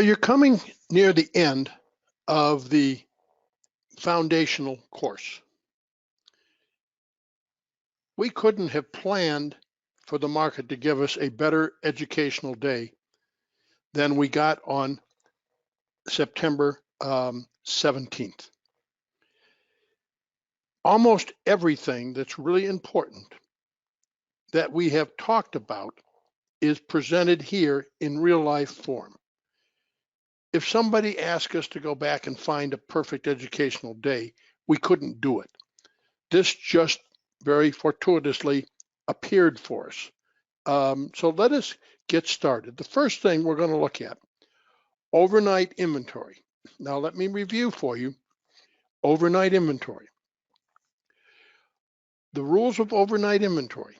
Well, you're coming near the end of the foundational course. We couldn't have planned for the market to give us a better educational day than we got on September 17th. Almost everything that's really important that we have talked about is presented here in real life form. If somebody asked us to go back and find a perfect educational day, we couldn't do it. This just very fortuitously appeared for us. So let us get started. The first thing we're going to look at, overnight inventory. Now let me review for you overnight inventory. The rules of overnight inventory.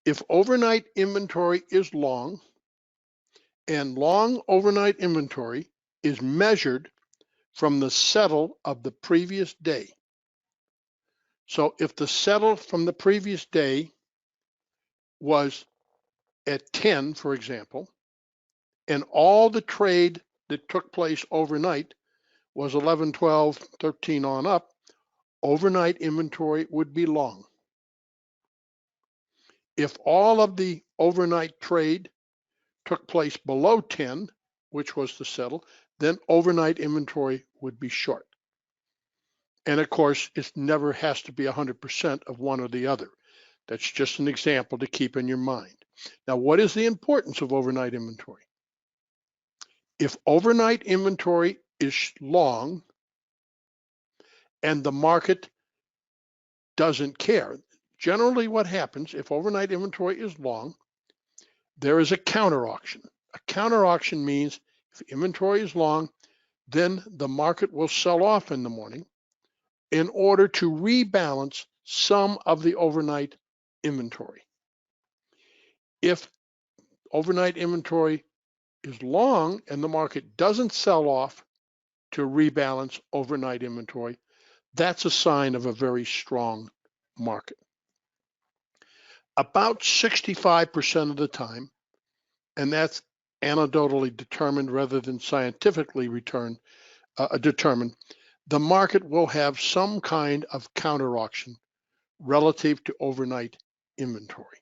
If overnight inventory is long, and long overnight inventory is measured from the settle of the previous day. So if the settle from the previous day was at 10, for example, and all the trade that took place overnight was 11, 12, 13 on up, overnight inventory would be long. If all of the overnight trade took place below 10, which was the settle, then overnight inventory would be short. And of course, it never has to be 100% of one or the other. That's just an example to keep in your mind. Now, what is the importance of overnight inventory? If overnight inventory is long and the market doesn't care, generally what happens if overnight inventory is long, there is a counter auction. A counter auction means if inventory is long, then the market will sell off in the morning in order to rebalance some of the overnight inventory. If overnight inventory is long and the market doesn't sell off to rebalance overnight inventory, that's a sign of a very strong market. About 65% of the time, and that's anecdotally determined rather than scientifically determined, the market will have some kind of counter auction relative to overnight inventory.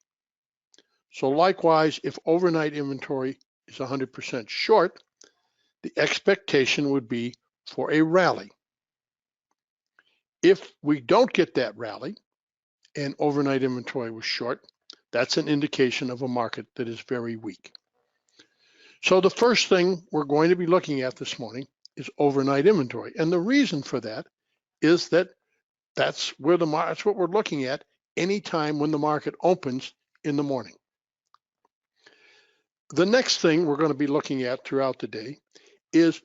So likewise, if overnight inventory is 100% short, the expectation would be for a rally. If we don't get that rally and overnight inventory was short, that's an indication of a market that is very weak. So the first thing we're going to be looking at this morning is overnight inventory. And the reason for that is that that's what we're looking at anytime when the market opens in the morning. The next thing we're going to be looking at throughout the day is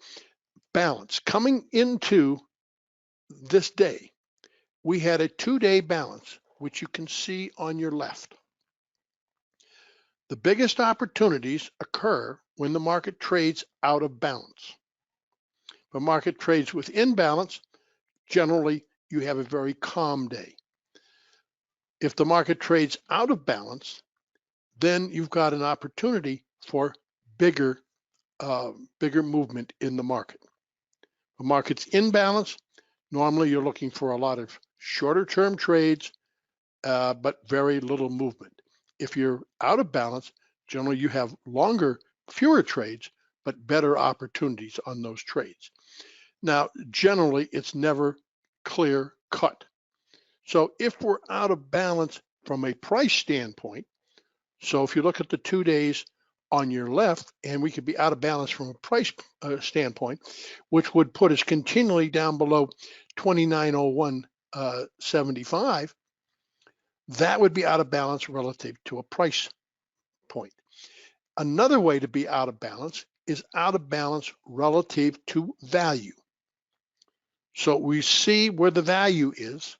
balance. Coming into this day, we had a 2-day balance, which you can see on your left. The biggest opportunities occur when the market trades out of balance. If a market trades within balance, generally you have a very calm day. If the market trades out of balance, then you've got an opportunity for bigger movement in the market. The market's in balance, normally you're looking for a lot of shorter term trades, but very little movement. If you're out of balance, generally you have fewer trades, but better opportunities on those trades. Now, generally it's never clear cut. So if we're out of balance from a price standpoint, so if you look at the 2 days on your left, and we could be out of balance from a price standpoint, which would put us continually down below 2901.75, that would be out of balance relative to a price point. Another way to be out of balance is out of balance relative to value. So we see where the value is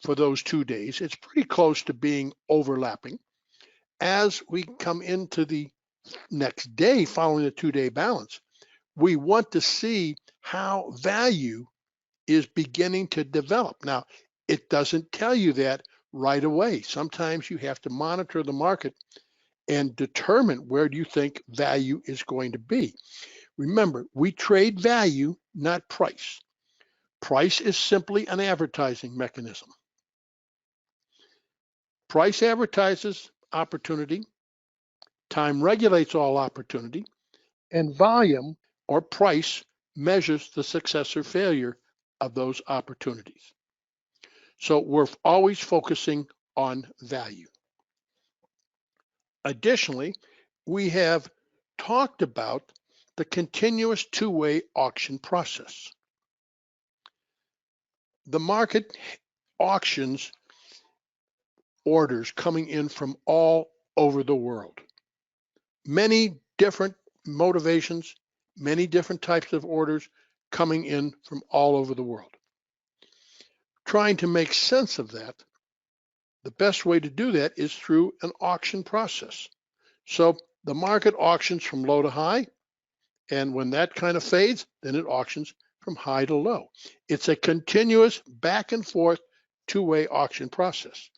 for those 2 days. It's pretty close to being overlapping. As we come into the next day following the 2-day balance, we want to see how value is beginning to develop. Now, it doesn't tell you that right away. Sometimes you have to monitor the market and determine where do you think value is going to be. Remember, we trade value, not price. Price is simply an advertising mechanism. Price advertises opportunity, time regulates all opportunity, and volume or price measures the success or failure of those opportunities. So we're always focusing on value. Additionally, we have talked about the continuous two-way auction process. The market auctions orders coming in from all over the world. Many different motivations, many different types of orders coming in from all over the world. Trying to make sense of that, the best way to do that is through an auction process. So the market auctions from low to high, and when that kind of fades, then it auctions from high to low. It's a continuous back and forth two-way auction process.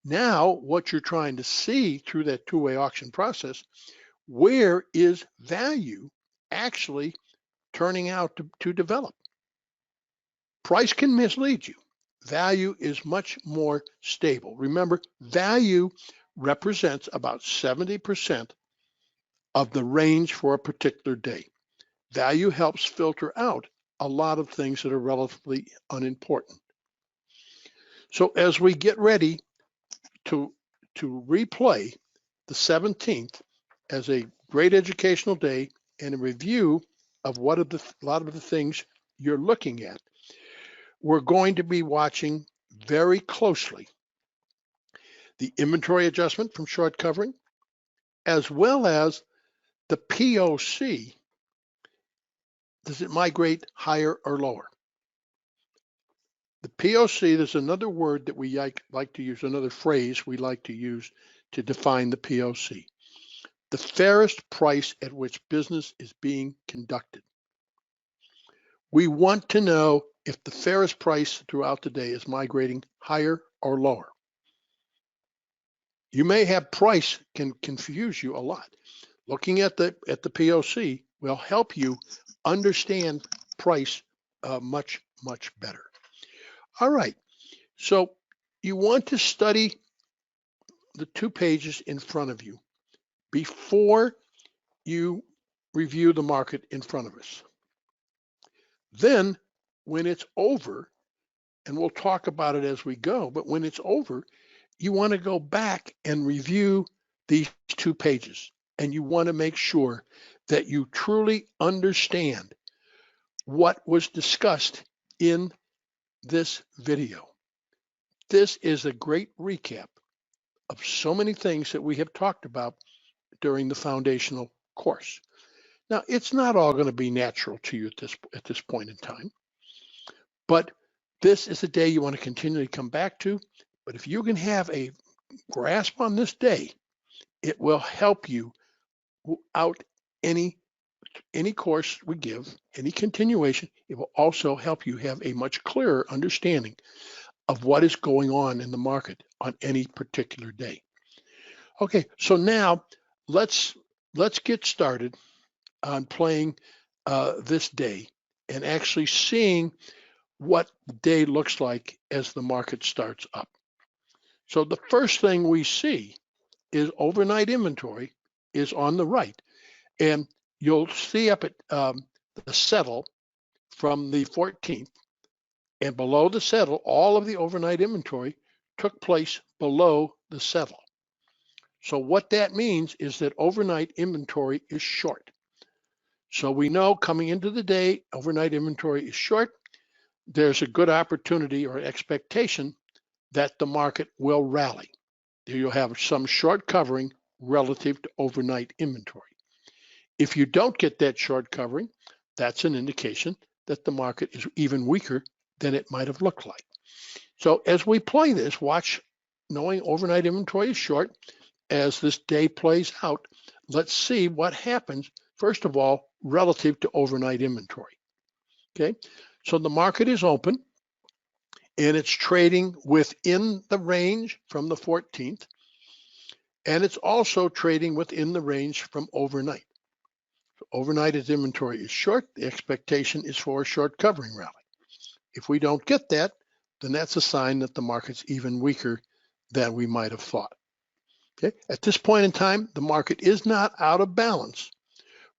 Now, what you're trying to see through that two-way auction process, where is value actually turning out to develop? Price can mislead you. Value is much more stable. Remember, value represents about 70% of the range for a particular day. Value helps filter out a lot of things that are relatively unimportant. So as we get ready to replay the 17th as a great educational day and a review of a lot of the things you're looking at, we're going to be watching very closely the inventory adjustment from short covering, as well as the POC. Does it migrate higher or lower? The POC, there's another word that we like to use, another phrase we like to use to define the POC. The fairest price at which business is being conducted. We want to know if the fairest price throughout the day is migrating higher or lower. You may have price can confuse you a lot. Looking at the POC will help you understand price much better. All right, so you want to study the 2 pages in front of you before you review the market in front of us. Then when it's over, and we'll talk about it as we go, but when it's over, you want to go back and review these 2 pages, and you want to make sure that you truly understand what was discussed in this video. This is a great recap of so many things that we have talked about during the foundational course. Now, it's not all going to be natural to you at this point in time, but this is a day you want to continually come back to. But if you can have a grasp on this day, it will help you out any course we give, any continuation. It will also help you have a much clearer understanding of what is going on in the market on any particular day. Okay, so now let's get started on playing this day and actually seeing what the day looks like as the market starts up. So the first thing we see is overnight inventory is on the right, and you'll see up at the settle from the 14th, and below the settle, all of the overnight inventory took place below the settle. So what that means is that overnight inventory is short. So we know coming into the day, overnight inventory is short. There's a good opportunity or expectation that the market will rally. You'll have some short covering relative to overnight inventory. If you don't get that short covering, that's an indication that the market is even weaker than it might have looked like. So as we play this, watch, knowing overnight inventory is short, as this day plays out, let's see what happens, first of all, relative to overnight inventory. Okay, so the market is open and it's trading within the range from the 14th, and it's also trading within the range from overnight. So Overnight as inventory is short, the expectation is for a short covering rally. If we don't get that, then that's a sign that the market's even weaker than we might have thought. Okay, at this point in time, the market is not out of balance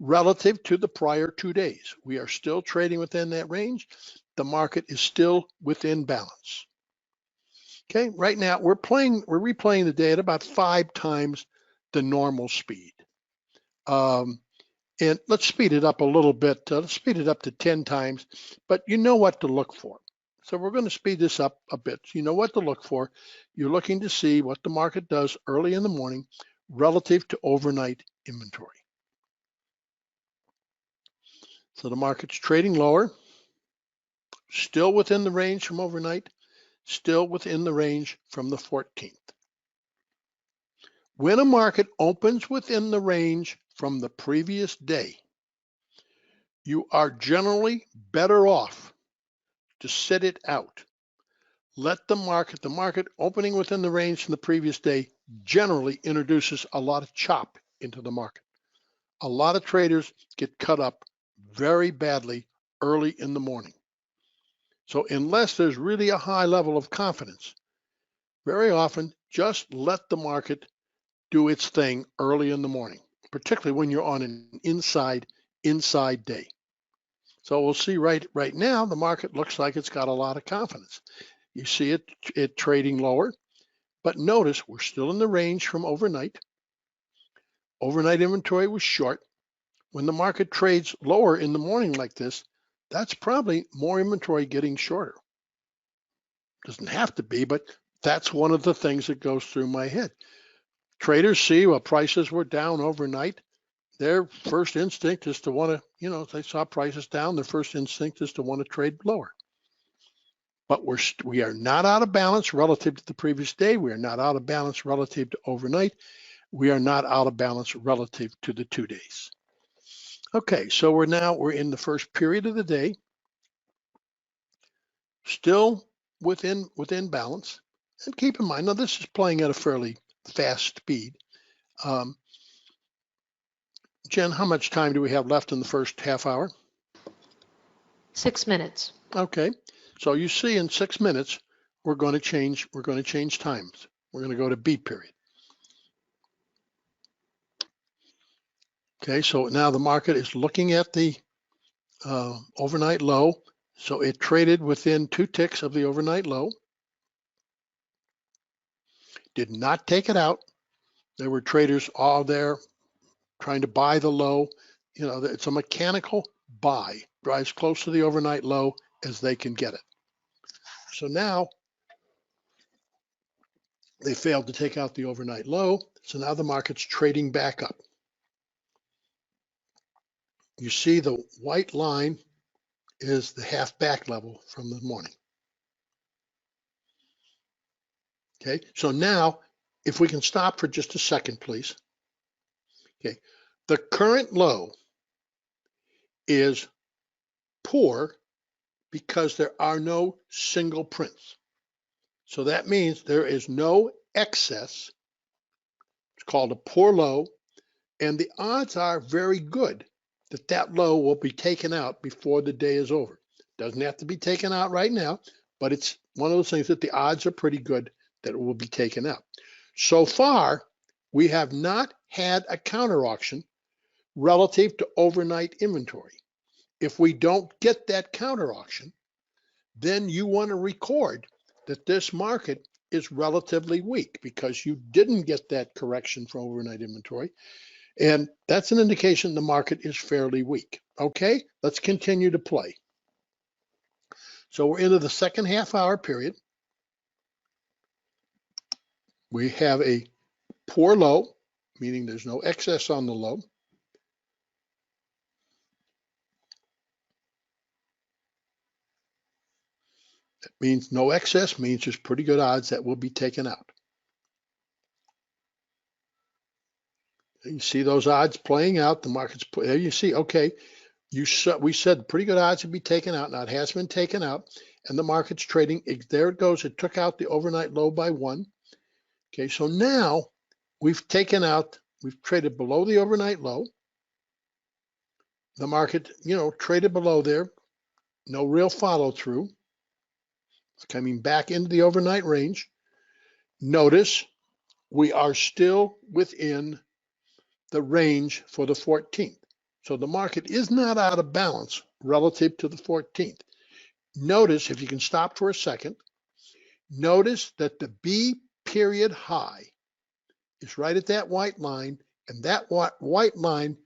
relative to the prior 2 days. We are still trading within that range. The market is still within balance. Okay, right now we're replaying the day at about 5 times the normal speed. And let's speed it up a little bit. Let's speed it up to 10 times, but you know what to look for. So we're going to speed this up a bit. You know what to look for. You're looking to see what the market does early in the morning relative to overnight inventory. So the market's trading lower, still within the range from overnight, still within the range from the 14th. When a market opens within the range from the previous day, you are generally better off to sit it out. Let the market opening within the range from the previous day generally introduces a lot of chop into the market. A lot of traders get cut up very badly early in the morning. So unless there's really a high level of confidence, very often just let the market do its thing early in the morning, particularly when you're on an inside day. So we'll see right now, the market looks like it's got a lot of confidence. You see it trading lower, but notice we're still in the range from overnight. Overnight inventory was short. When the market trades lower in the morning like this, that's probably more inventory getting shorter. Doesn't have to be, but that's one of the things that goes through my head. Traders see, well, prices were down overnight. Their first instinct is to want to, if they saw prices down, their first instinct is to want to trade lower. But we are not out of balance relative to the previous day. We are not out of balance relative to overnight. We are not out of balance relative to the 2 days. Okay, so we're in the first period of the day, still within balance. And keep in mind, now this is playing at a fairly fast speed. Jen, how much time do we have left in the first half hour? 6 minutes. Okay, so you see in 6 minutes, we're going to change times. We're going to go to B period. Okay, so now the market is looking at the overnight low. So it traded within 2 ticks of the overnight low. Did not take it out. There were traders all there trying to buy the low. It's a mechanical buy, drives close to the overnight low as they can get it. So now they failed to take out the overnight low. So now the market's trading back up. You see the white line is the half back level from the morning. Okay, so now if we can stop for just a second, please. Okay, the current low is poor because there are no single prints. So that means there is no excess. It's called a poor low, and the odds are very good that that low will be taken out before the day is over. Doesn't have to be taken out right now, but it's one of those things that the odds are pretty good that it will be taken out. So far, we have not had a counter auction relative to overnight inventory. If we don't get that counter auction, then you want to record that this market is relatively weak because you didn't get that correction for overnight inventory. And that's an indication the market is fairly weak. Okay, let's continue to play. So we're into the second half hour period. We have a poor low, meaning there's no excess on the low. That means no excess, means there's pretty good odds that will be taken out. You see those odds playing out, the market's, there you see, okay, we said pretty good odds would be taken out. Now it has been taken out and the market's trading, there it goes, it took out the overnight low by 1. Okay, so now we've traded below the overnight low. the market, traded below there. No real follow through. It's coming back into the overnight range. Notice we are still within the range for the 14th. So the market is not out of balance relative to the 14th. Notice, if you can stop for a second, notice that the B period high is right at that white line, and that white line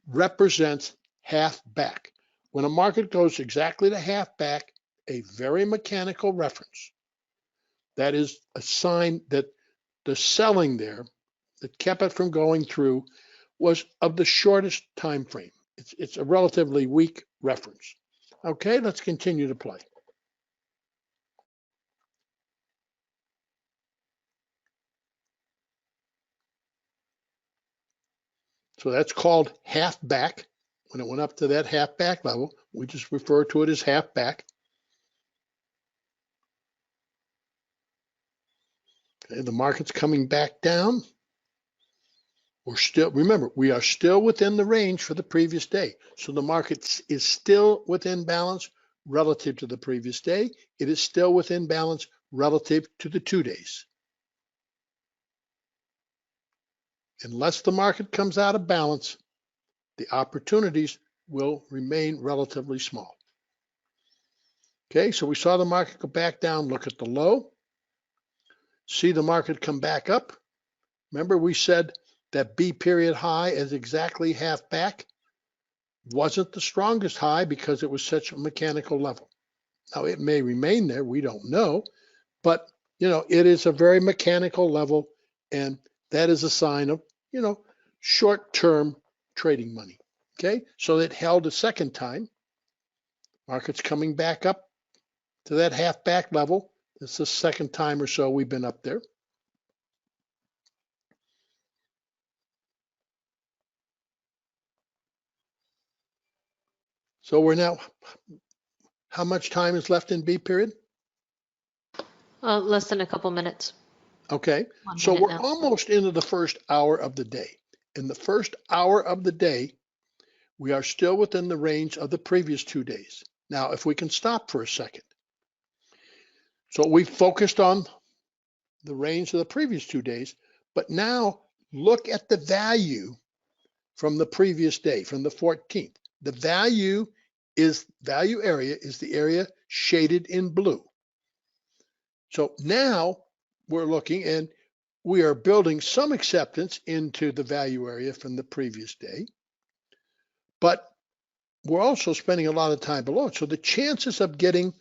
represents half back. When a market goes exactly to half back, a very mechanical reference, that is a sign that the selling there that kept it from going through was of the shortest time frame. It's a relatively weak reference. Okay, let's continue to play. So that's called half back. When it went up to that half back level, we just refer to it as half back. Okay, the market's coming back down. We're still, remember, we are still within the range for the previous day. So the market is still within balance relative to the previous day. It is still within balance relative to the 2 days. Unless the market comes out of balance, the opportunities will remain relatively small. Okay, so we saw the market go back down, look at the low, see the market come back up. Remember we said that B period high is exactly half back. Wasn't the strongest high because it was such a mechanical level. Now it may remain there, we don't know, but it is a very mechanical level, and that is a sign of, short-term trading money. Okay, so it held a second time. Market's coming back up to that half back level. This is the second time or so we've been up there. So we're now, how much time is left in B period? Less than a couple minutes. Okay, so we're almost into the first hour of the day. In the first hour of the day, we are still within the range of the previous 2 days. Now, if we can stop for a second. So we focused on the range of the previous 2 days, but now look at the value from the previous day, from the 14th. The value area is the area shaded in blue. So now we're looking, and we are building some acceptance into the value area from the previous day, but we're also spending a lot of time below it. So the chances of getting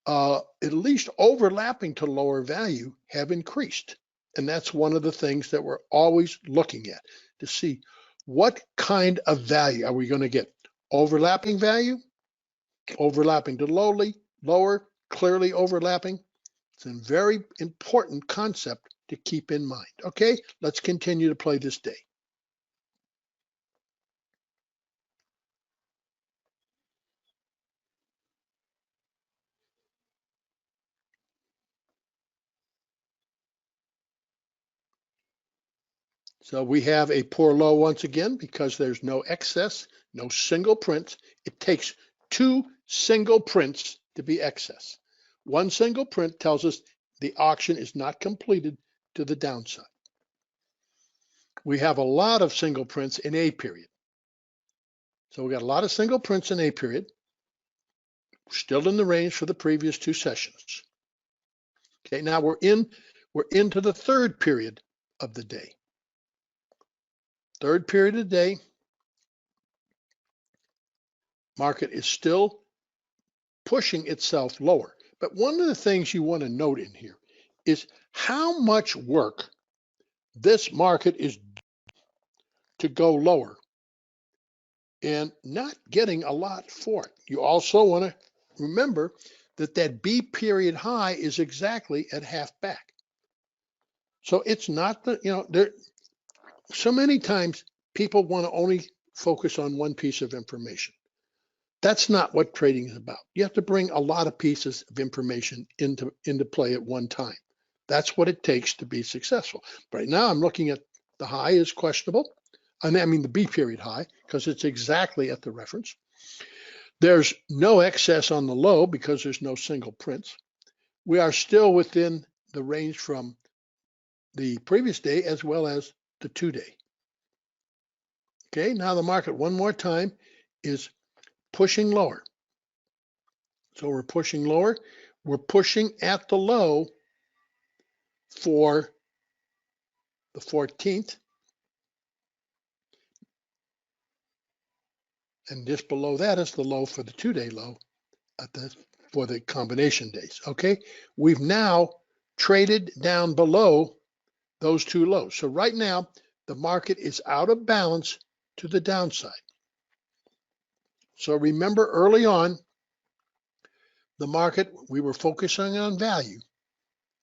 at least overlapping to lower value have increased. And that's one of the things that we're always looking at to see what kind of value are we going to get. Overlapping value, overlapping to lower, clearly overlapping. It's a very important concept to keep in mind. Okay, let's continue to play this day. So we have a poor low once again because there's no excess, no single prints. It takes 2 single prints to be excess. 1 single print tells us the auction is not completed to the downside. We have a lot of single prints in A period. So we got a lot of single prints in A period, still in the range for the previous 2 sessions. Okay, now we're into the third period of the day. Third period of the day, market is still pushing itself lower. But one of the things you want to note in here is how much work this market is to go lower and not getting a lot for it. You also want to remember that that B period high is exactly at half back. So it's not the, so many times people want to only focus on one piece of information. That's not what trading is about. You have to bring a lot of pieces of information into play at one time. That's what it takes to be successful. Right now I'm looking at the high is questionable. and I mean the B period high, because it's exactly at the reference. There's no excess on the low because there's no single prints. We are still within the range from the previous day as well as the 2-day. Okay, now the market one more time is pushing lower. So we're pushing lower. We're pushing at the low for the 14th. And just below that is the low for the 2-day low for the combination days. Okay, we've now traded down below those two lows. So right now, the market is out of balance to the downside. So remember early on, the market, we were focusing on value.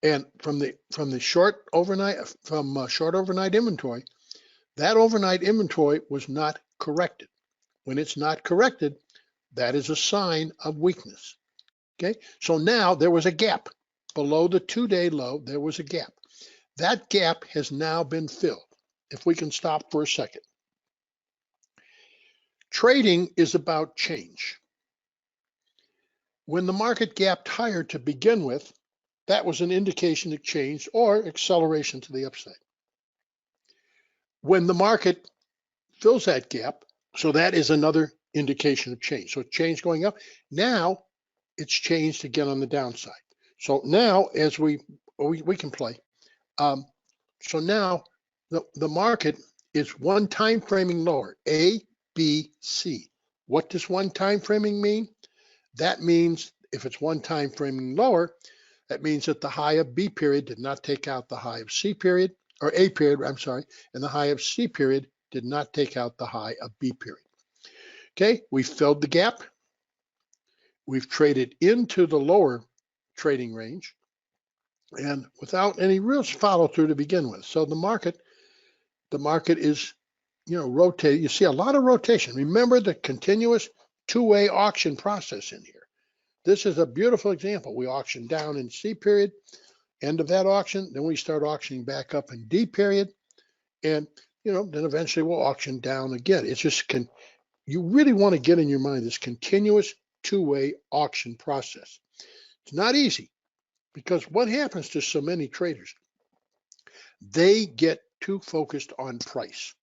And from the short overnight inventory, that overnight inventory was not corrected. When it's not corrected, that is a sign of weakness. Okay, so now there was a gap below the 2-day low. There was a gap. That gap has now been filled. If we can stop for a second. Trading is about change. When the market gapped higher to begin with, that was an indication of change or acceleration to the upside. When the market fills that gap, so that is another indication of change. So change going up. Now it's changed again on the downside. So now as we can play. So now the market is one time framing lower, A, B, C. What does one time framing mean? That means if it's one time framing lower, that means that the high of B period did not take out the high of C period, or A period, I'm sorry, and the high of C period did not take out the high of B period. Okay, we filled the gap. We've traded into the lower trading range and without any real follow through to begin with. So the market is, rotating. You see a lot of rotation. Remember the continuous two-way auction process in here. This is a beautiful example. We auction down in C period, end of that auction, then we start auctioning back up in D period, and then eventually we'll auction down again. It's just you really want to get in your mind this continuous two-way auction process. It's not easy because what happens to so many traders? They get too focused on price,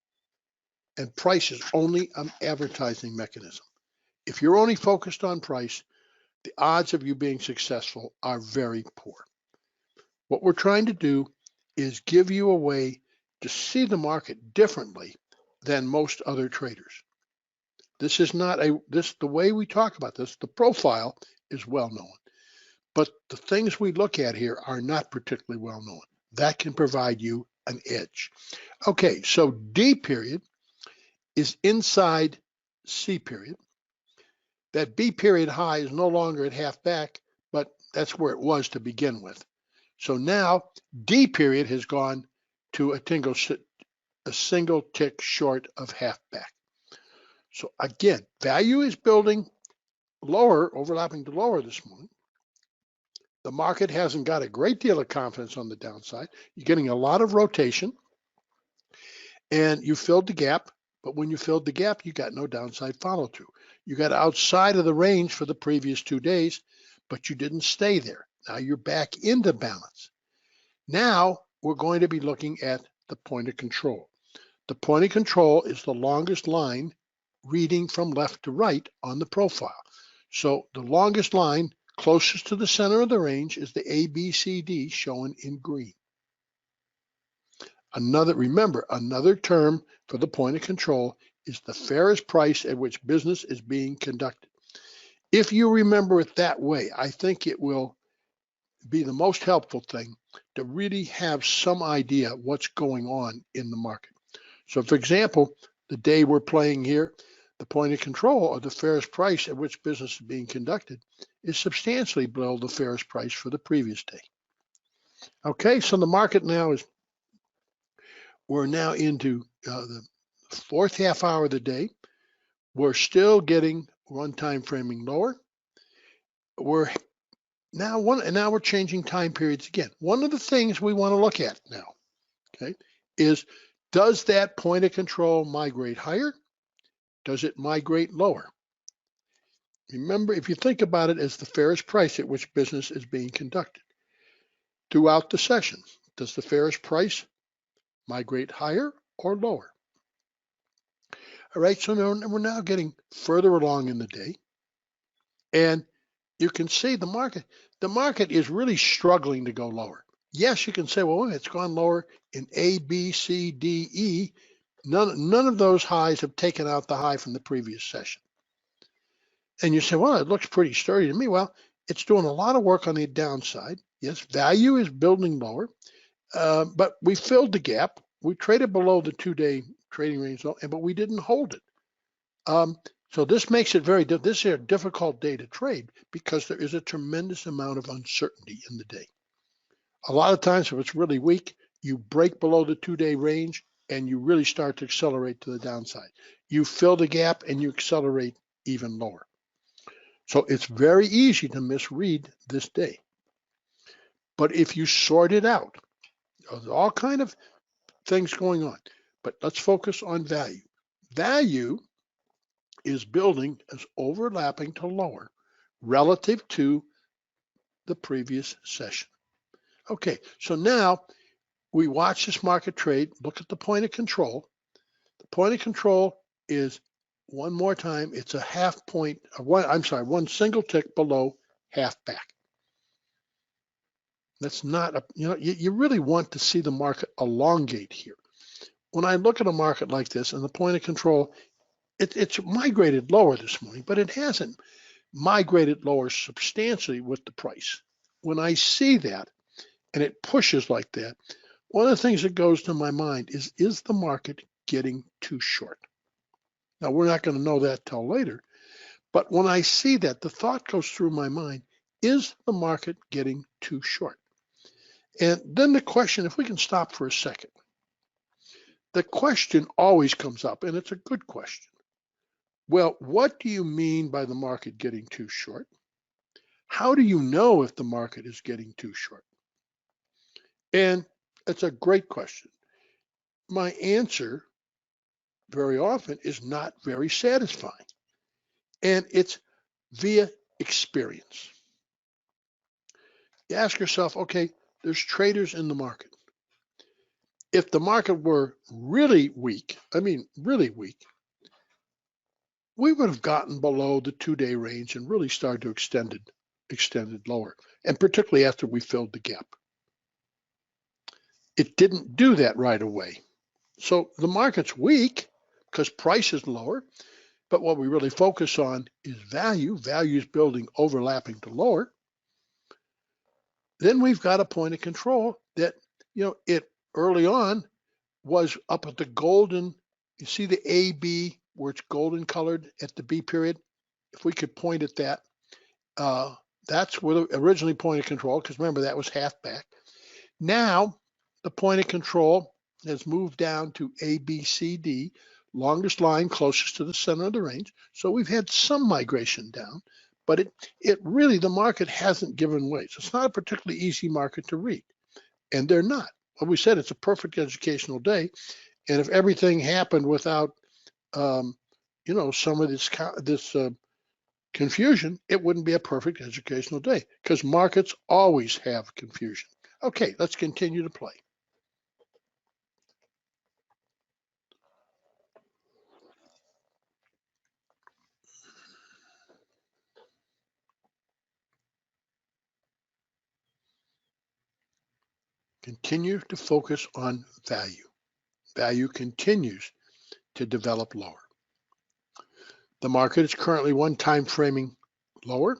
and price is only an advertising mechanism. If you're only focused on price, the odds of you being successful are very poor. What we're trying to do is give you a way to see the market differently than most other traders. This is not the way we talk about this, the profile is well known, but the things we look at here are not particularly well known. That can provide you an edge. Okay, so D period is inside C period. That B period high is no longer at half back, but that's where it was to begin with. So now D period has gone to a single tick short of half back. So again, value is building lower, overlapping to lower this morning. The market hasn't got a great deal of confidence on the downside. You're getting a lot of rotation and you filled the gap, but when you filled the gap, you got no downside follow through. You got outside of the range for the previous 2 days, but you didn't stay there. Now you're back into balance. Now we're going to be looking at the point of control. The point of control is the longest line reading from left to right on the profile. So the longest line closest to the center of the range is the ABCD shown in green. Remember, another term for the point of control is the fairest price at which business is being conducted. If you remember it that way, I think it will be the most helpful thing to really have some idea what's going on in the market. So for example, the day we're playing here, the point of control, or the fairest price at which business is being conducted, is substantially below the fairest price for the previous day. Okay, so the market now we're now into the fourth half hour of the day. We're still getting one time framing lower. Now we're changing time periods again. One of the things we want to look at now, okay, is Does that point of control migrate higher? Does it migrate lower? Remember, if you think about it as the fairest price at which business is being conducted throughout the session, does the fairest price migrate higher or lower? All right, so now we're now getting further along in the day, and you can see the market is really struggling to go lower. Yes, you can say, well, it's gone lower in A, B, C, D, E. None of those highs have taken out the high from the previous session. And you say, well, it looks pretty sturdy to me. Well, it's doing a lot of work on the downside. Yes, value is building lower, but we filled the gap. We traded below the 2-day trading range, but we didn't hold it. So this makes it this is a difficult day to trade because there is a tremendous amount of uncertainty in the day. A lot of times, if it's really weak, you break below the 2-day range and you really start to accelerate to the downside. You fill the gap and you accelerate even lower. So it's very easy to misread this day. But if you sort it out, there's all kind of things going on. But let's focus on value. Value is building as overlapping to lower relative to the previous session. Okay, so now we watch this market trade, look at the point of control. The point of control is, one more time, it's a half point, one single tick below half back. That's not you really want to see the market elongate here. When I look at a market like this and the point of control, it's migrated lower this morning, but it hasn't migrated lower substantially with the price. When I see that and it pushes like that, one of the things that goes to my mind is the market getting too short? Now, we're not going to know that till later, but when I see that, the thought goes through my mind, is the market getting too short? And then the question, if we can stop for a second, the question always comes up, and it's a good question. Well, what do you mean by the market getting too short? How do you know if the market is getting too short? And it's a great question. My answer very often is not very satisfying. And it's via experience. You ask yourself, okay, there's traders in the market. If the market were really weak, really weak, we would have gotten below the 2-day range and really started to extended lower, and particularly after we filled the gap. It didn't do that right away. So the market's weak because price is lower, but what we really focus on is value. Value is building overlapping to lower. Then we've got a point of control that, it early on was up at the golden, you see the AB where it's golden colored at the B period? If we could point at that, that's where the originally point of control, because remember that was half back. Now the point of control has moved down to ABCD, longest line closest to the center of the range. So we've had some migration down, but it really, the market hasn't given way. So it's not a particularly easy market to read, and they're not. Well, we said it's a perfect educational day, and if everything happened without, some of this confusion, it wouldn't be a perfect educational day because markets always have confusion. Okay, let's continue to play. Continue to focus on value. Value continues to develop lower. The market is currently one time framing lower,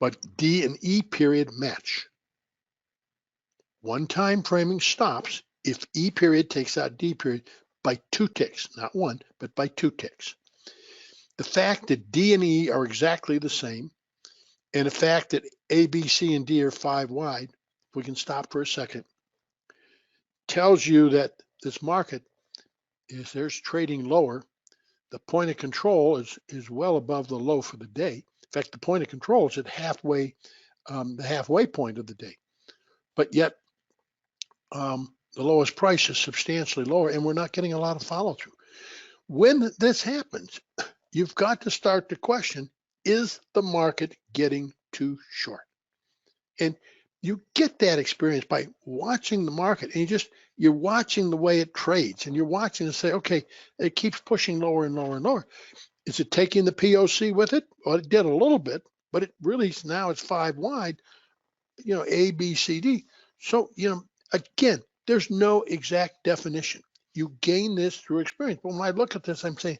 but D and E period match. One time framing stops if E period takes out D period by 2 ticks, not one, but by 2 ticks. The fact that D and E are exactly the same, and the fact that A, B, C, and D are 5 wide, if we can stop for a second, tells you that this market there's trading lower. The point of control is well above the low for the day. In fact, the point of control is at the halfway point of the day. But yet, The lowest price is substantially lower, and we're not getting a lot of follow through. When this happens, you've got to start to question, is the market getting too short? And you get that experience by watching the market, and you're watching the way it trades, and you're watching to say, okay, it keeps pushing lower and lower and lower. Is it taking the POC with it? Well, it did a little bit, but it really now it's 5 wide, A, B, C, D. So, again, there's no exact definition. You gain this through experience. But when I look at this, I'm saying,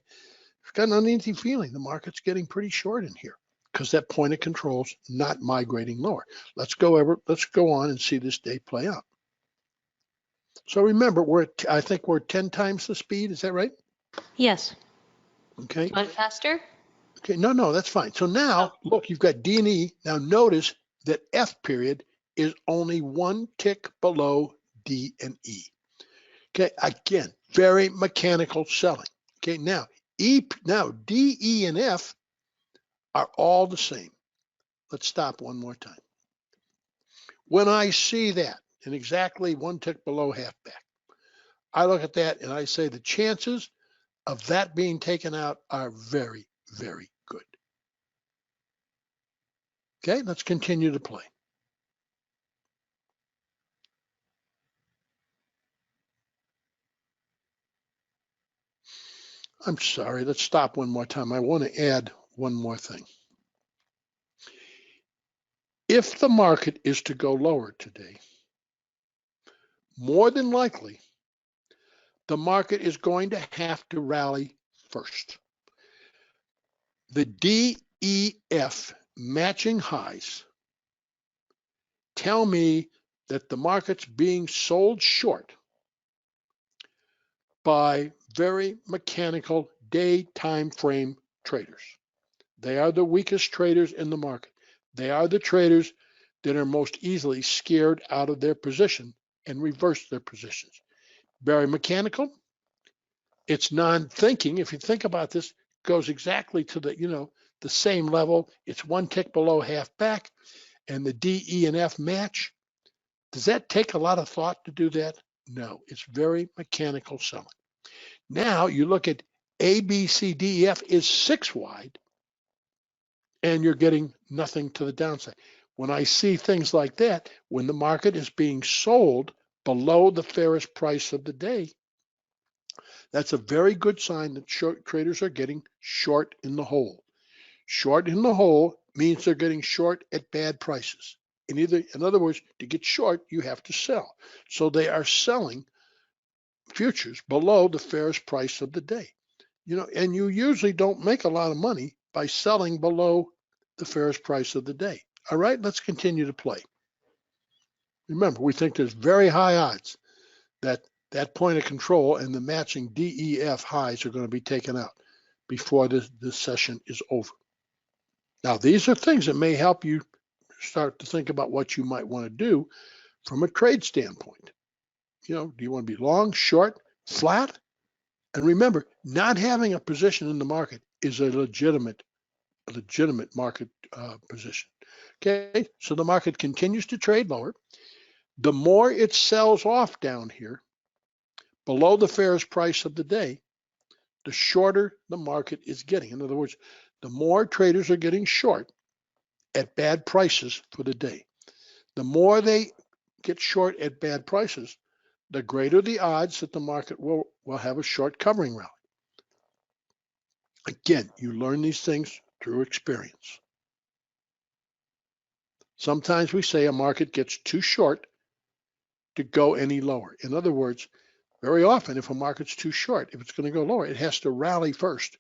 I've got an uneasy feeling the market's getting pretty short in here because that point of control's not migrating lower. Let's go on and see this day play out. So remember, I think we're 10 times the speed. Is that right? Yes. Okay. You want it faster? Okay. No, that's fine. So now, look, you've got D and E. Now notice that F period is only one tick below D and E. Okay. Again, very mechanical selling. Okay. Now D, E, and F are all the same. Let's stop one more time. When I see that and exactly one tick below half back, I look at that and I say the chances of that being taken out are very, very good. Okay, let's continue to play. I'm sorry, let's stop one more time. I want to add one more thing. If the market is to go lower today, more than likely, the market is going to have to rally first. The DEF matching highs tell me that the market's being sold short by very mechanical day time frame traders. They are the weakest traders in the market. They are the traders that are most easily scared out of their position and reverse their positions. Very mechanical. It's non-thinking. If you think about this, goes exactly to the same level. It's one tick below half back, and the D, E, and F match. Does that take a lot of thought to do that? No, it's very mechanical selling. Now you look at A, B, C, D, E, F is 6 wide, and you're getting nothing to the downside. When I see things like that, when the market is being sold below the fairest price of the day, that's a very good sign that short traders are getting short in the hole. Short in the hole means they're getting short at bad prices. In other words, to get short, you have to sell. So they are selling futures below the fairest price of the day. And you usually don't make a lot of money by selling below the fairest price of the day. All right, let's continue to play. Remember, we think there's very high odds that that point of control and the matching DEF highs are going to be taken out before this session is over. Now, these are things that may help you start to think about what you might want to do from a trade standpoint. Do you want to be long, short, flat? And remember, not having a position in the market is a legitimate market position. Okay, so the market continues to trade lower. The more it sells off down here, below the fairest price of the day, the shorter the market is getting. In other words, the more traders are getting short at bad prices for the day. The more they get short at bad prices, the greater the odds that the market will have a short covering rally. Again, you learn these things through experience. Sometimes we say a market gets too short to go any lower. In other words, very often if a market's too short, if it's going to go lower, it has to rally first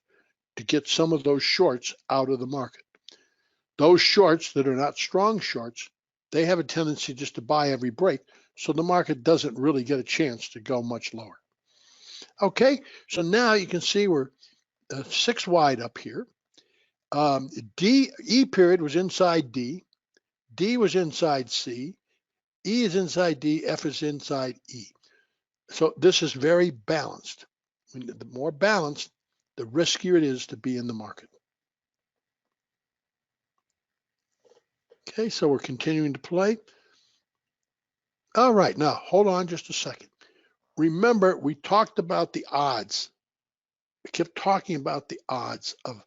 to get some of those shorts out of the market. Those shorts that are not strong shorts, they have a tendency just to buy every break, so the market doesn't really get a chance to go much lower. Okay, so now you can see we're 6 wide up here. E period was inside D. D was inside C. E is inside D. F is inside E. So this is very balanced. The more balanced, the riskier it is to be in the market. Okay, so we're continuing to play. All right, now hold on just a second. remember, we talked about the odds. We kept talking about the odds of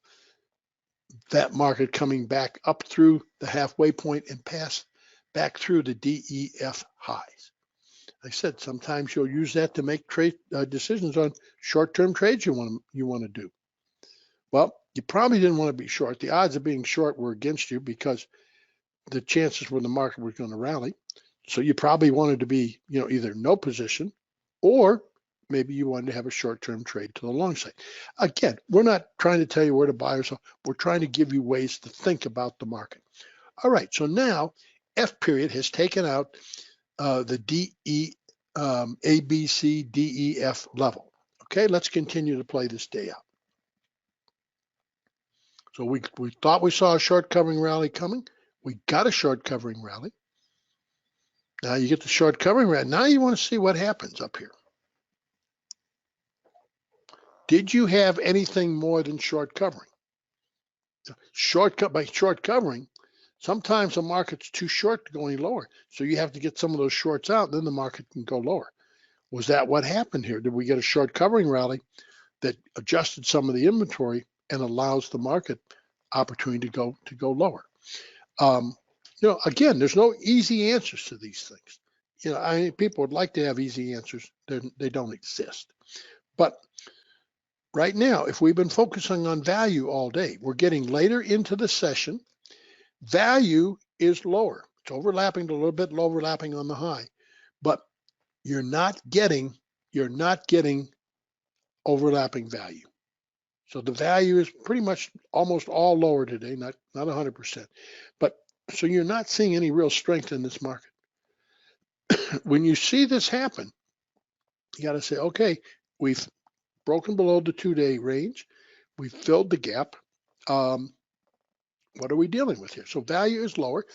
that market coming back up through the halfway point and pass back through the DEF highs. I said sometimes you'll use that to make trade decisions on short-term trades you want to do. Well, you probably didn't want to be short. The odds of being short were against you because the chances were the market was going to rally. So you probably wanted to be, either no position, or maybe you wanted to have a short-term trade to the long side. Again, we're not trying to tell you where to buy or sell. We're trying to give you ways to think about the market. All right, so now F period has taken out the A, B, C, D, E, F level. Okay, let's continue to play this day out. So we thought we saw a short covering rally coming. We got a short covering rally. Now you get the short covering rally. Now you want to see what happens up here. Did you have anything more than short covering? By short covering, sometimes the market's too short to go any lower. So you have to get some of those shorts out, and then the market can go lower. Was that what happened here? Did we get a short covering rally that adjusted some of the inventory and allows the market opportunity to go lower? Again, there's no easy answers to these things. People would like to have easy answers. They don't exist. But right now, if we've been focusing on value all day, we're getting later into the session. Value is lower. It's overlapping a little bit, overlapping on the high, but you're not getting overlapping value. So the value is pretty much almost all lower today, not 100%. But so you're not seeing any real strength in this market. When you see this happen, you got to say, okay, we've broken below the 2-day range. We've filled the gap. What are we dealing with here? So value is lower.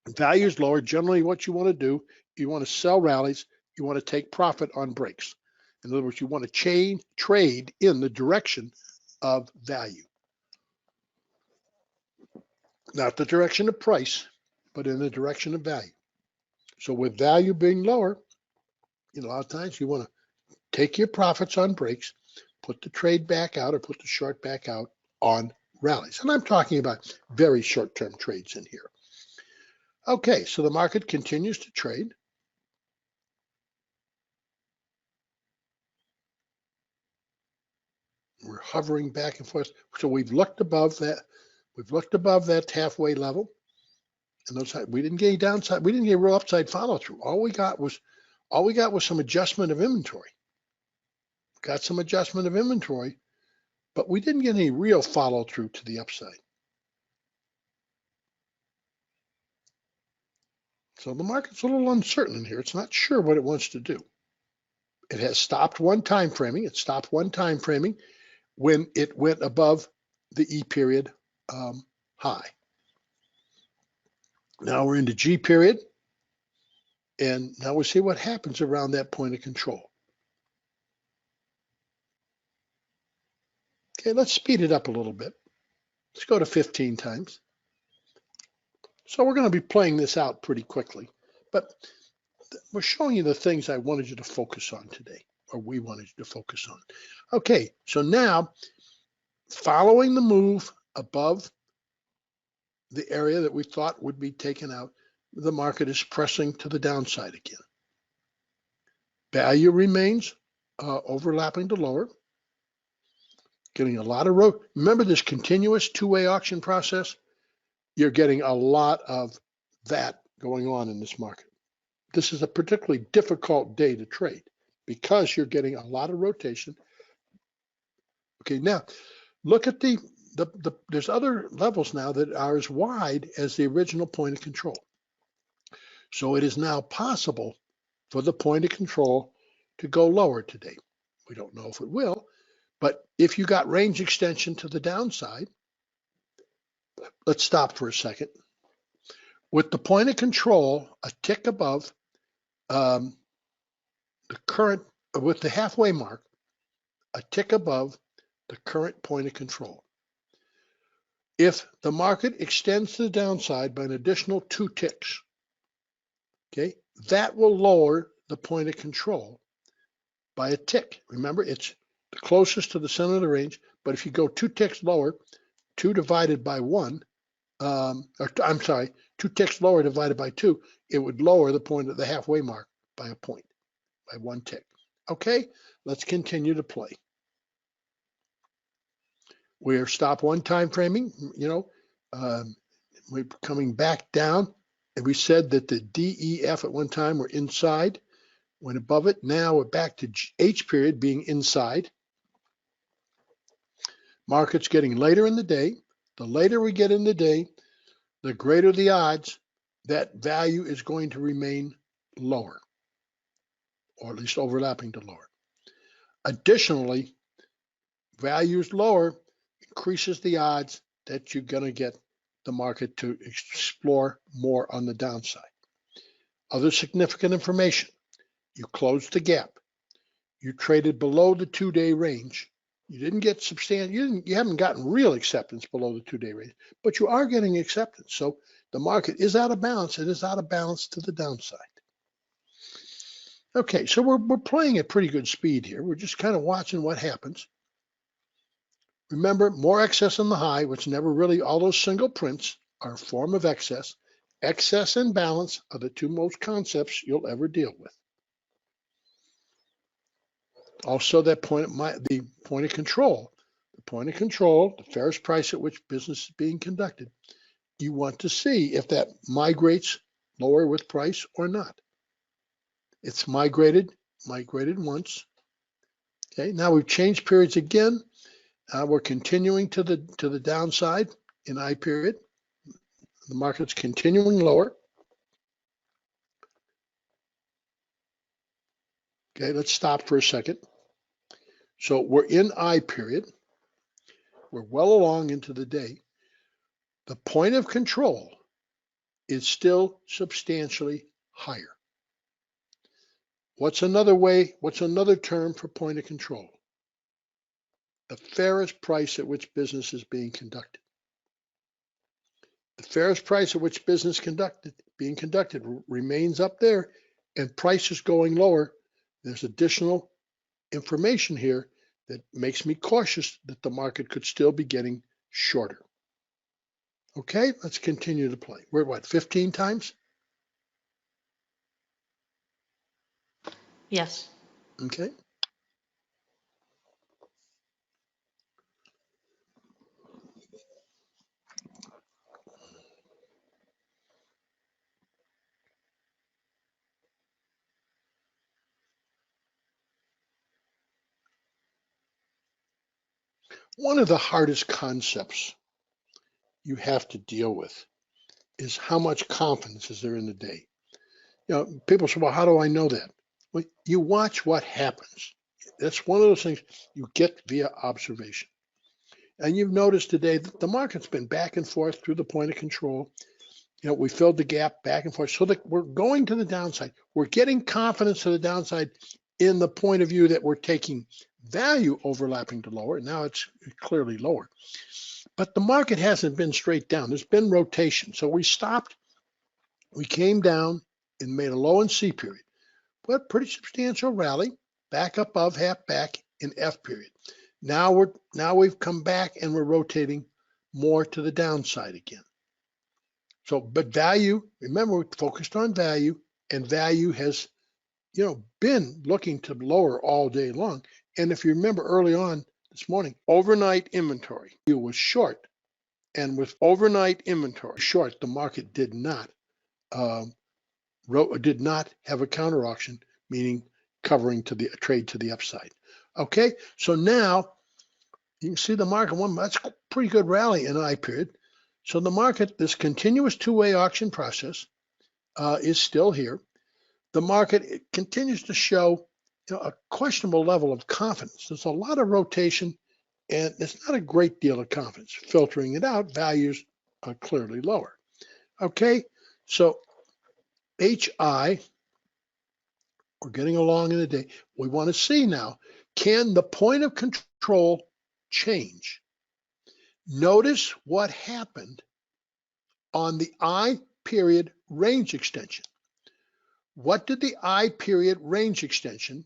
Value is lower. Generally, what you want to do, you want to sell rallies. You want to take profit on breaks. In other words, you want to trade in the direction of value. Not the direction of price, but in the direction of value. So with value being lower, a lot of times you want to take your profits on breaks, put the trade back out or put the short back out on rallies. And I'm talking about very short-term trades in here. Okay, so the market continues to trade. We're hovering back and forth. So we've looked above that. We've looked above that halfway level. And we didn't get any downside. We didn't get a real upside follow through. All we got was some adjustment of inventory. Got some adjustment of inventory, but we didn't get any real follow through to the upside. So the market's a little uncertain in here. It's not sure what it wants to do. It has stopped one time framing. It stopped one time framing when it went above the E period high. Now we're into G period, and now we'll see what happens around that point of control. Okay, let's speed it up a little bit. Let's go to 15 times. So we're going to be playing this out pretty quickly, but we're showing you the things I wanted you to focus on today, or we wanted you to focus on. Okay, so now following the move above the area that we thought would be taken out, the market is pressing to the downside again. Value remains overlapping to lower. Getting a lot of remember this continuous two-way auction process? You're getting a lot of that going on in this market. This is a particularly difficult day to trade because you're getting a lot of rotation. Okay, now look at there's other levels now that are as wide as the original point of control. So it is now possible for the point of control to go lower today. We don't know if it will, but if you got range extension to the downside, let's stop for a second. With the point of control a tick above the current, with the halfway mark, a tick above the current point of control. If the market extends to the downside by an additional 2 ticks, okay, that will lower the point of control by a tick. Remember, it's the closest to the center of the range, but if you go 2 ticks lower, 2 divided by 1, I'm sorry, 2 ticks lower divided by 2, it would lower the point of the halfway mark by a point, by 1 tick. Okay, let's continue to play. We're stop 1 time framing, we're coming back down, and we said that the DEF at one time were inside, went above it. Now we're back to H period being inside. Market's getting later in the day. The later we get in the day, the greater the odds that value is going to remain lower, or at least overlapping to lower. Additionally, values lower increases the odds that you're going to get the market to explore more on the downside. Other significant information: you closed the gap. You traded below the 2-day range. You didn't get substantial, you haven't gotten real acceptance below the 2-day range, but you are getting acceptance. So the market is out of balance. It is out of balance to the downside. Okay, so we're playing at pretty good speed here. We're just kind of watching what happens. Remember, more excess on the high, which never really, all those single prints are a form of excess. Excess and balance are the 2 most concepts you'll ever deal with. Also, that the point of control. The point of control, the fairest price at which business is being conducted. You want to see if that migrates lower with price or not. It's migrated once. Okay, now we've changed periods again. We're continuing to the downside in I period. The market's continuing lower. Okay, let's stop for a second. So we're in I period. We're well along into the day. The point of control is still substantially higher. What's another term for point of control? The fairest price at which business is being conducted. The fairest price at which business being conducted remains up there, and price is going lower. There's additional information here that makes me cautious that the market could still be getting shorter. Okay, let's continue to play. We're at what, 15 times? Yes. Okay. One of the hardest concepts you have to deal with is how much confidence is there in the day. People say, well, how do I know that? Well, you watch what happens. That's one of those things you get via observation. And you've noticed today that the market's been back and forth through the point of control. We filled the gap back and forth so that we're going to the downside. We're getting confidence to the downside in the point of view that we're taking value overlapping to lower. Now it's clearly lower. But the market hasn't been straight down. There's been rotation. So we stopped, we came down and made a low in C period. But pretty substantial rally, back above half back in F period. Now we've come back and we're rotating more to the downside again. So, but value, remember, we're focused on value, and value has, been looking to lower all day long. And if you remember early on this morning, overnight inventory was short, and with overnight inventory short, the market did not have a counter auction, meaning covering to the trade to the upside. Okay, so now you can see the market that's a pretty good rally in I period. So the market, this continuous 2-way auction process is still here. The market continues to show a questionable level of confidence. There's a lot of rotation, and it's not a great deal of confidence. Filtering it out, values are clearly lower. Okay, so HI, we're getting along in the day. We want to see now, can the point of control change? Notice what happened on the I period range extension. What did the I period range extension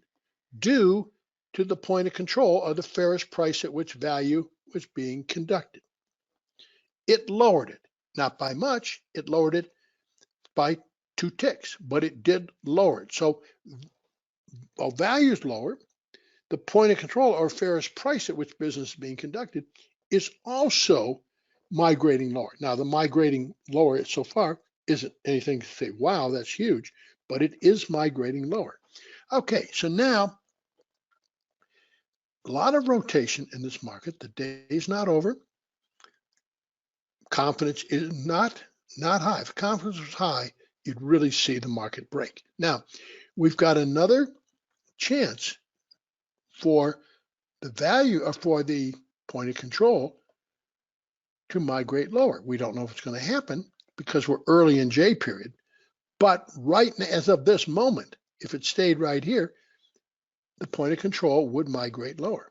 due to the point of control of the fairest price at which value was being conducted. It lowered it, not by much, it lowered it by 2 ticks, but it did lower it. So while value is lower, the point of control or fairest price at which business is being conducted is also migrating lower. Now, the migrating lower so far isn't anything to say, wow, that's huge, but it is migrating lower. Okay, so now a lot of rotation in this market. The day is not over. Confidence is not high. If confidence was high, you'd really see the market break. Now, we've got another chance for the value or for the point of control to migrate lower. We don't know if it's going to happen because we're early in J period, but right now, as of this moment, if it stayed right here, the point of control would migrate lower.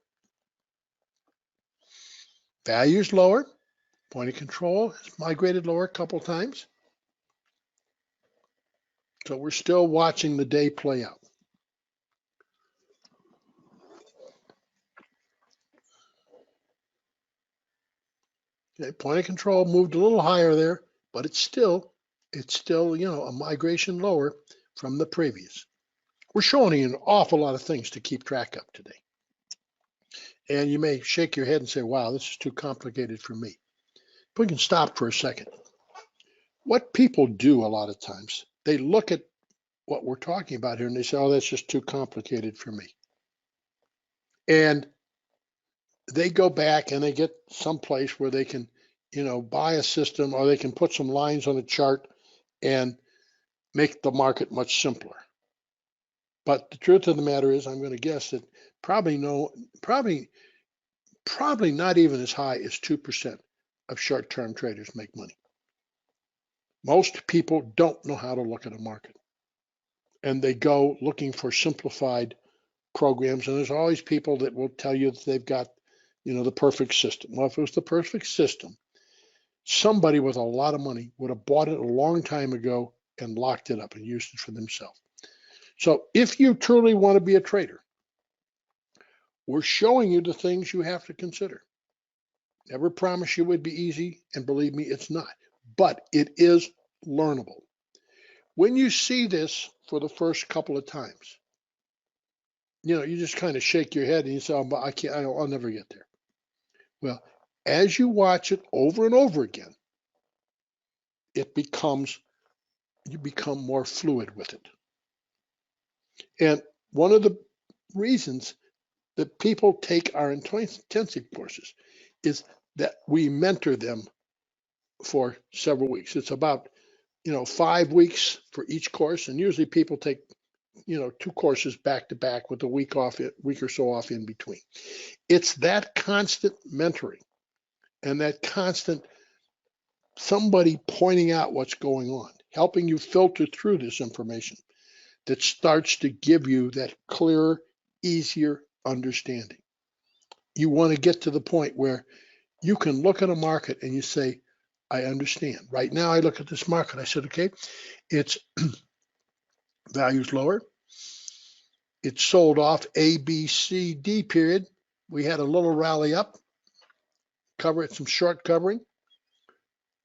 Value's lower, point of control has migrated lower a couple times. So we're still watching the day play out. Okay, point of control moved a little higher there, but it's still, a migration lower from the previous. We're showing you an awful lot of things to keep track of today. And you may shake your head and say, wow, this is too complicated for me. But we can stop for a second. What people do a lot of times, they look at what we're talking about here and they say, oh, that's just too complicated for me. And they go back and they get someplace where they can, buy a system or they can put some lines on a chart and make the market much simpler. But the truth of the matter is, I'm going to guess that probably not even as high as 2% of short-term traders make money. Most people don't know how to look at a market, and they go looking for simplified programs. And there's always people that will tell you that they've got, the perfect system. Well, if it was the perfect system, somebody with a lot of money would have bought it a long time ago and locked it up and used it for themselves. So if you truly want to be a trader, we're showing you the things you have to consider. Never promise you it would be easy, and believe me, it's not, but it is learnable. When you see this for the first couple of times, you just kind of shake your head and you say, oh, I can't, I'll never get there. Well, as you watch it over and over again, you become more fluid with it. And one of the reasons that people take our intensive courses is that we mentor them for several weeks. It's about, 5 weeks for each course. And usually people take, 2 courses back to back with a week or so off in between. It's that constant mentoring and that constant somebody pointing out what's going on, helping you filter through this information that starts to give you that clearer, easier understanding. You want to get to the point where you can look at a market and you say, I understand. Right now, I look at this market. I said, okay, its value's lower. It sold off A, B, C, D period. We had a little rally up, some short covering.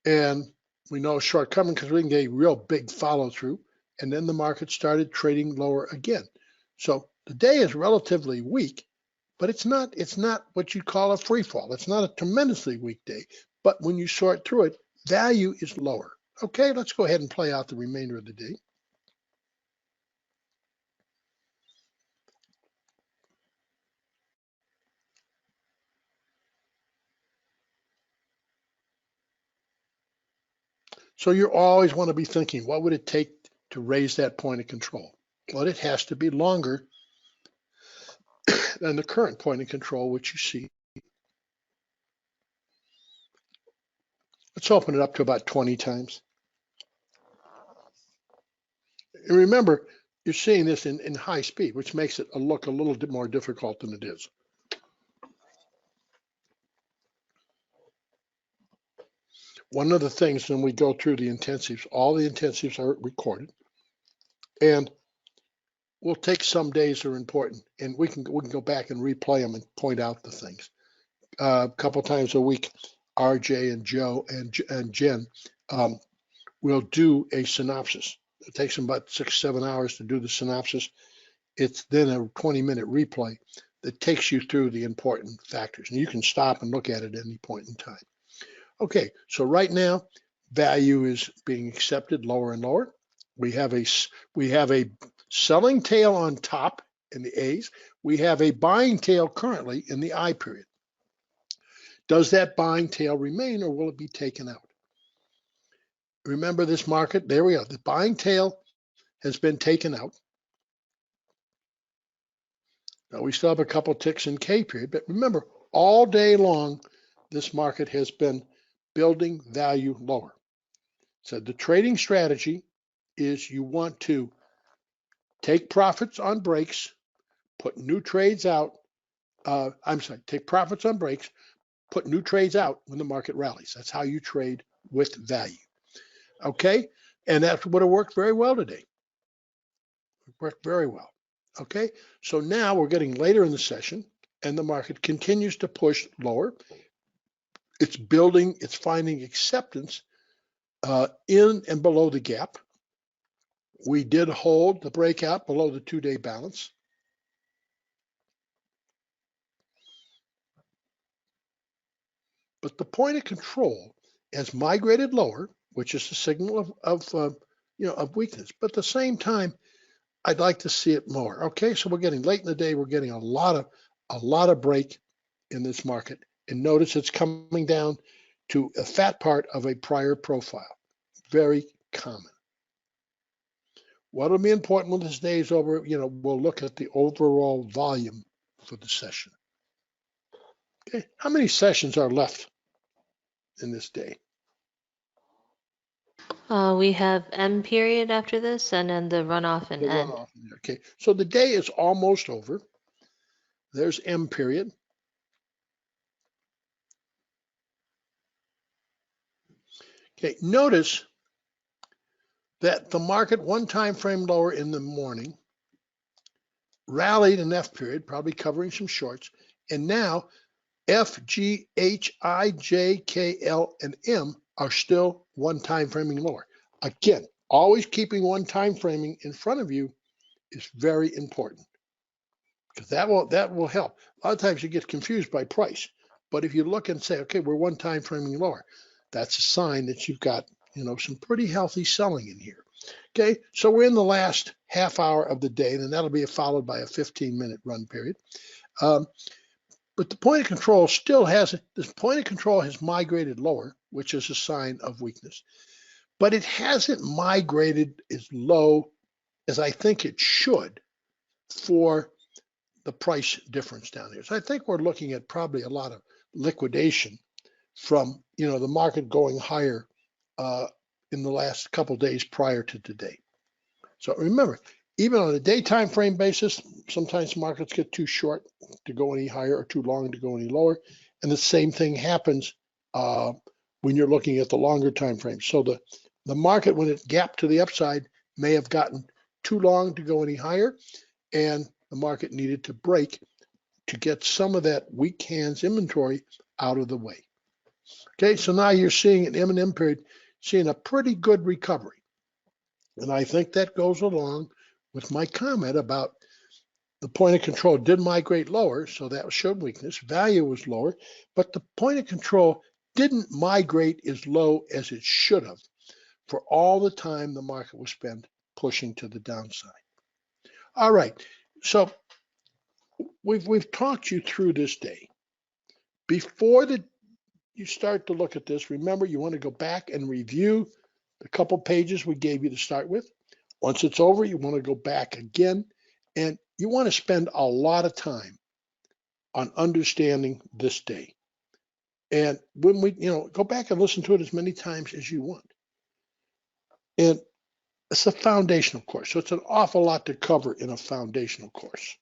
And we know short covering because we can get a real big follow through. And then the market started trading lower again. So the day is relatively weak, but it's not what you call a free fall. It's not a tremendously weak day, but when you sort through it, value is lower. Okay, let's go ahead and play out the remainder of the day. So you always want to be thinking, what would it take to raise that point of control? Well, it has to be longer than the current point of control, which you see. Let's open it up to about 20 times. And remember, you're seeing this in high speed, which makes it look a little bit more difficult than it is. One of the things when we go through the intensives, all the intensives are recorded. And we'll take some days that are important, and we can go back and replay them and point out the things. A couple times a week, RJ and Joe and Jen will do a synopsis. It takes them about 6-7 hours to do the synopsis. It's then a 20-minute replay that takes you through the important factors, and you can stop and look at it at any point in time. Okay, so right now, value is being accepted lower and lower. We have a selling tail on top in the A's. We have a buying tail currently in the I period. Does that buying tail remain, or will it be taken out? Remember this market, there we are. The buying tail has been taken out. Now we still have a couple ticks in K period, but remember, all day long, this market has been building value lower. So the trading strategy is you want to take profits on breaks, put new trades out. Take profits on breaks, put new trades out when the market rallies. That's how you trade with value. Okay, and that's what it worked very well today. It worked very well. Okay, so now we're getting later in the session, and the market continues to push lower. It's building, it's finding acceptance in and below the gap. We did hold the breakout below the 2-day balance. But the point of control has migrated lower, which is a signal of weakness. But at the same time, I'd like to see it more. Okay, so we're getting late in the day. We're getting a lot of break in this market, and notice it's coming down to a fat part of a prior profile. Very common. What'll be important when this day is over? We'll look at the overall volume for the session. Okay, how many sessions are left in this day? We have M period after this, and then the runoff and end. Okay, so the day is almost over. There's M period. Okay, notice that the market one time frame lower in the morning rallied in F period, probably covering some shorts, and now F, G, H, I, J, K, L, and M are still one time framing lower. Again, always keeping one time framing in front of you is very important, because that will help. A lot of times you get confused by price, but if you look and say, okay, we're one time framing lower, that's a sign that you've got some pretty healthy selling in here. Okay, so we're in the last half hour of the day, and then that'll be followed by a 15-minute run period. But the point of control this point of control has migrated lower, which is a sign of weakness. But it hasn't migrated as low as I think it should for the price difference down here. So I think we're looking at probably a lot of liquidation from the market going higher in the last couple days prior to today. So remember, even on a daytime frame basis, sometimes markets get too short to go any higher or too long to go any lower. And the same thing happens when you're looking at the longer time frame. So the market, when it gapped to the upside, may have gotten too long to go any higher, and the market needed to break to get some of that weak hands inventory out of the way. Okay, so now you're seeing an M&M period, seeing a pretty good recovery. And I think that goes along with my comment about the point of control did migrate lower, so that showed weakness. Value was lower, but the point of control didn't migrate as low as it should have for all the time the market was spent pushing to the downside. All right, so we've talked you through this day. Before you start to look at this, remember you want to go back and review the couple pages we gave you to start with. Once it's over, you want to go back again, and you want to spend a lot of time on understanding this day. And when we, go back and listen to it as many times as you want. And it's a foundational course, so it's an awful lot to cover in a foundational course.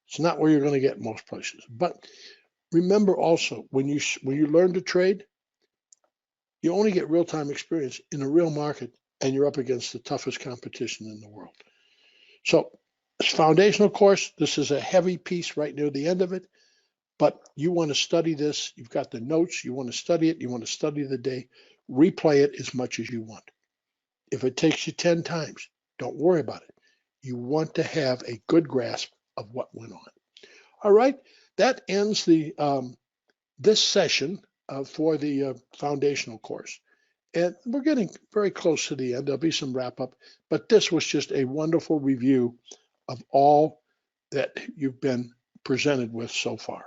It's not where you're going to get most places. But remember also, when you learn to trade, you only get real-time experience in a real market, and you're up against the toughest competition in the world. So foundational course, this is a heavy piece right near the end of it, but you want to study this. You've got the notes. You want to study it. You want to study the day. Replay it as much as you want. If it takes you 10 times, don't worry about it. You want to have a good grasp of what went on. All right, that ends the this session for the foundational course. And we're getting very close to the end. There'll be some wrap up, but this was just a wonderful review of all that you've been presented with so far.